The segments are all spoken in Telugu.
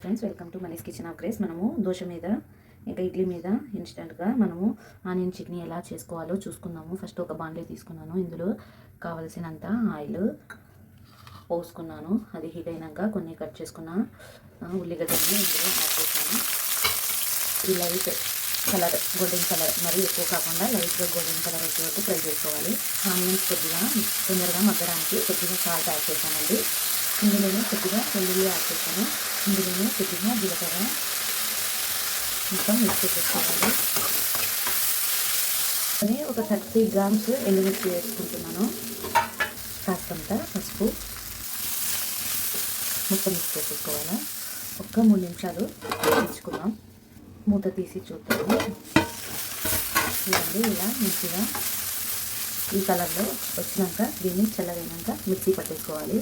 Friends, welcome to Mani's kitchen of grace. మనము దోశ మీద ఇంకా ఇడ్లీ మీద ఇన్స్టెంట్గా మనము ఆనియన్ చట్నీ ఎలా చేసుకోవాలో చూసుకుందాము. ఫస్ట్ ఒక బాండ్లీ తీసుకున్నాను. ఇందులో కావలసినంత ఆయిల్ పోసుకున్నాను. అది హీట్ అయినాక కొన్ని కట్ చేసుకున్న ఉల్లిగడ్డని ఇందులో యాడ్ చేశాను. ఇది లైట్ కలర్, గోల్డెన్ కలర్, మరీ ఎక్కువ కాకుండా లైట్గా గోల్డెన్ కలర్ వచ్చే వరకు ఫ్రై చేసుకోవాలి. ఆనియన్స్ కొద్దిగా తొందరగా మగ్గడానికి కొద్దిగా సాల్ట్ యాడ్ చేశానండి. ఇందులోనే కొద్దిగా వెల్లుల్లి యాడ్ చేశాను. ఇందులోనే కొద్దిగా జీలకర్ర మొత్తం మిక్స్ చేసుకోవాలి. ఒక 30 గ్రామ్స్ ఎండుమిర్చి వేసుకుంటున్నాను. కాస్తంత పసుపు మొత్తం మిక్స్ చేసేసుకోవాలి. ఒక్క 3 నిమిషాలు వేయించుకుందాం. మూత తీసి చూద్దాము. చూడండి, ఇలా మంచిగా ఈ కలర్లో వచ్చినాక దీన్ని చల్లగైనాక మిక్సీ పట్టేసుకోవాలి.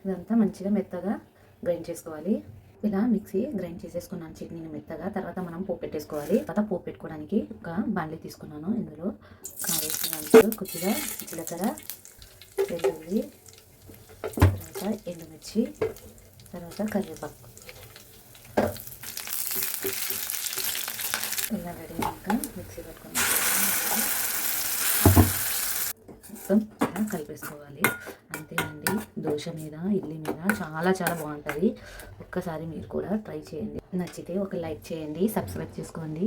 ఇదంతా మంచిగా మెత్తగా గ్రైండ్ చేసుకోవాలి. ఇలా మిక్సీ గ్రైండ్ చేసేసుకున్నాను చట్నీని మెత్తగా. తర్వాత మనం పోపు పెట్టేసుకోవాలి. తర్వాత పోపు పెట్టుకోవడానికి ఒక బాండ్లీ తీసుకున్నాను. ఇందులో కావేసినంత కొద్దిగా జీలకర్ర, వెల్లుల్లి, తర్వాత ఎండుమిర్చి, తర్వాత కరివేపాకు ఇలా రెడీ అయ్యాక మిక్సీ పట్టుకొని మొత్తం ఇలా కలిపేసుకోవాలి. అంతేనండి, దోశ మీద ఇడ్లీ మీద చాలా చాలా బాగుంటుంది. ఒక్కసారి మీరు కూడా ట్రై చేయండి. నచ్చితే ఒక లైక్ చేయండి, సబ్స్క్రైబ్ చేసుకోండి.